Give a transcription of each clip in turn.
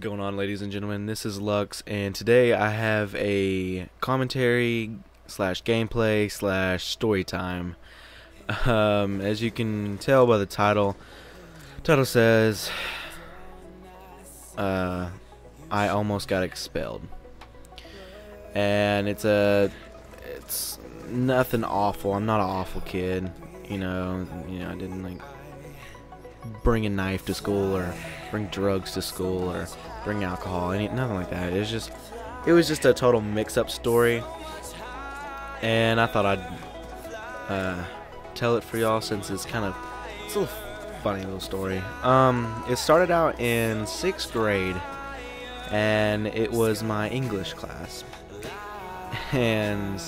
going on, ladies and gentlemen? This is LucX, and today I have a commentary slash gameplay slash story time. As you can tell by the title says I almost got expelled, and it's nothing awful. I'm not an awful kid, you know. I didn't like bring a knife to school or bring drugs to school or bring alcohol, nothing like that. It was just a total mix-up story, and I thought I'd tell it for y'all since it's a little funny little story. It started out in 6th grade, and it was my English class, and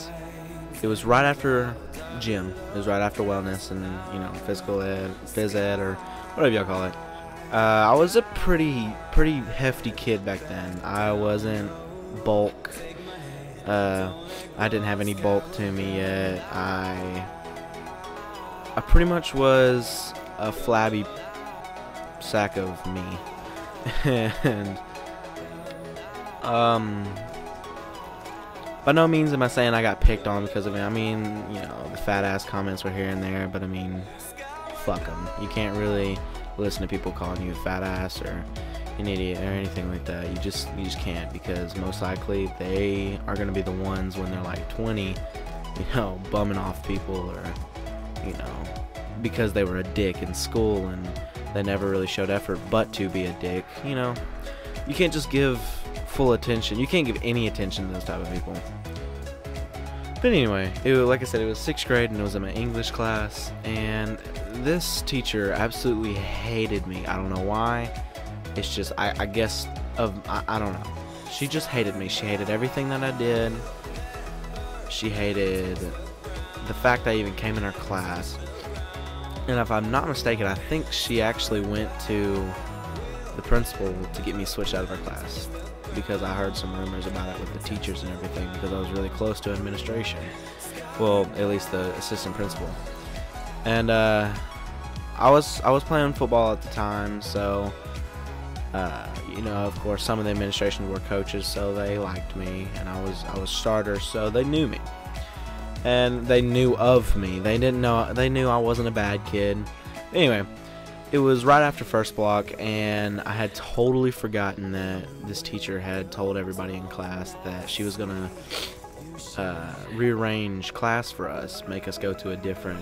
it was right after gym. It was right after wellness and physical ed, phys ed, or whatever y'all call it. I was a pretty hefty kid back then. I wasn't bulk. I didn't have any bulk to me yet. I pretty much was a flabby sack of me. And by no means am I saying I got picked on because of it. I mean, the fat ass comments were here and there, but I mean, fuck them. You can't really listen to people calling you a fat ass or an idiot or anything like that. You just can't, because most likely they are going to be the ones when they're like 20, bumming off people, or because they were a dick in school and they never really showed effort but to be a dick. You can't just give full attention. You can't give any attention to those type of people. But anyway, like I said, it was 6th grade, and it was in my English class, and this teacher absolutely hated me. I don't know why. It's just, I guess, I don't know. She just hated me. She hated everything that I did. She hated the fact I even came in her class. And if I'm not mistaken, I think she actually went to the principal to get me switched out of her class, because I heard some rumors about it with the teachers and everything, because I was really close to administration. Well, at least the assistant principal. And I was playing football at the time, so of course some of the administration were coaches, so they liked me, and I was starter, so they knew me. And they knew of me. They knew I wasn't a bad kid. Anyway, it was right after first block, and I had totally forgotten that this teacher had told everybody in class that she was gonna rearrange class for us, make us go to a different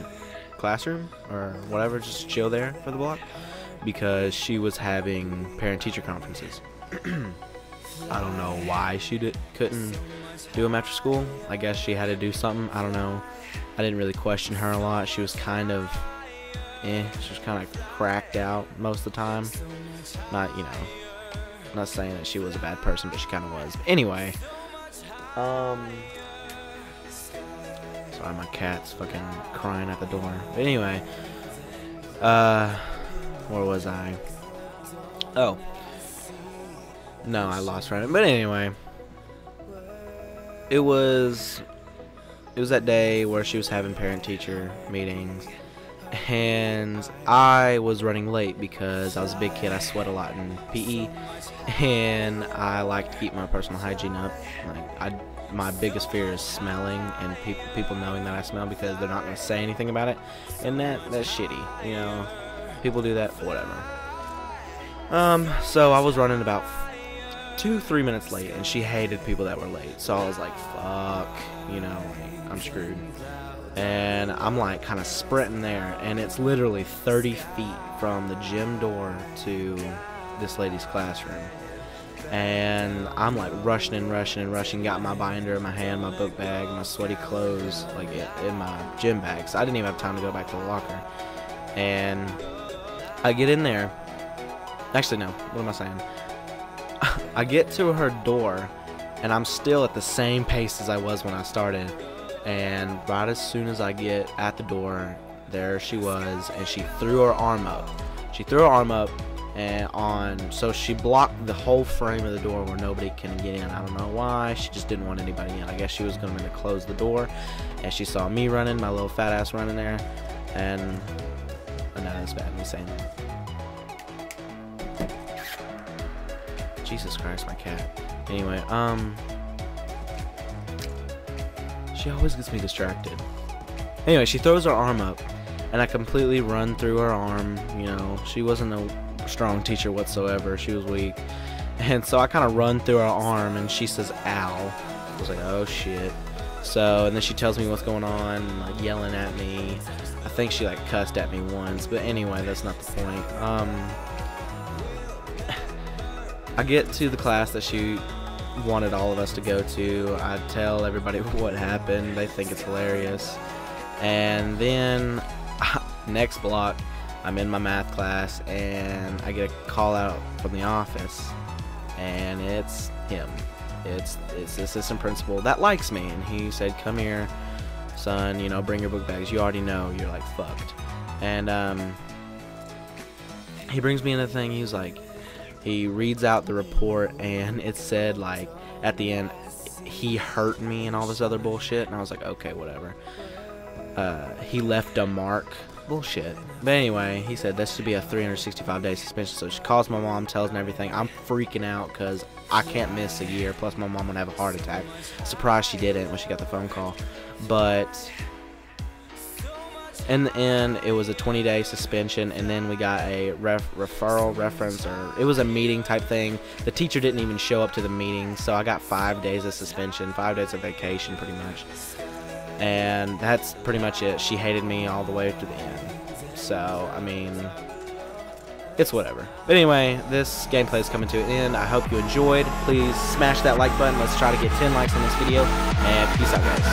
classroom or whatever, just chill there for the block, because she was having parent-teacher conferences. I don't know why she couldn't do them after school. I guess she had to do something. I don't know. I didn't really question her a lot. She was kind of she was kind of cracked out most of the time. Not saying that she was a bad person, but she kind of was. Anyway, sorry, my cat's fucking crying at the door. But anyway, where was I? Oh, no, I lost track. But anyway, it was that day where she was having parent-teacher meetings, and I was running late because I was a big kid. I sweat a lot in PE, and I like to keep my personal hygiene up. My biggest fear is smelling, and people knowing that I smell, because they're not going to say anything about it, and that's shitty. People do that, whatever. So I was running about 2-3 minutes late, and she hated people that were late, so I was like, fuck, I'm screwed. And I'm like kind of sprinting there, and it's literally 30 feet from the gym door to this lady's classroom, and I'm like rushing, got my binder in my hand, my book bag, my sweaty clothes like in my gym bag, so I didn't even have time to go back to the locker. And I get in there, actually no, what am I saying? I get to her door, and I'm still at the same pace as I was when I started. And right as soon as I get at the door, there she was, and she threw her arm up. So she blocked the whole frame of the door where nobody can get in. I don't know why. She just didn't want anybody in. I guess she was going to close the door, and she saw me running, my little fat ass running there, and I know that's bad me saying that. Jesus Christ, my cat. Anyway, she always gets me distracted. Anyway, she throws her arm up, and I completely run through her arm. You know, she wasn't a strong teacher whatsoever. She was weak. And so I kind of run through her arm, and she says, ow. I was like, oh, shit. So, and then she tells me what's going on, and, like, yelling at me. I think she, like, cussed at me once. But anyway, that's not the point. I get to the class that she wanted all of us to go to. I tell everybody what happened. They think it's hilarious. And then next block, I'm in my math class, and I get a call out from the office, and it's him. It's the assistant principal that likes me, and he said, come here, son, you know, bring your book bags. You already know you're, like, fucked. And he brings me in the thing. He's like, he reads out the report, and it said, like, at the end, he hurt me and all this other bullshit. And I was like, okay, whatever. He left a mark. Bullshit. But anyway, he said this should be a 365-day suspension. So she calls my mom, tells me everything. I'm freaking out because I can't miss a year. Plus, my mom would have a heart attack. Surprised she didn't when she got the phone call. But in the end, it was a 20-day suspension, and then we got a referral reference, or it was a meeting type thing. The teacher didn't even show up to the meeting, so I got 5 days of suspension, 5 days of vacation, pretty much. And that's pretty much it. She hated me all the way to the end. So, I mean, it's whatever. But anyway, this gameplay is coming to an end. I hope you enjoyed. Please smash that like button. Let's try to get 10 likes on this video. And peace out, guys.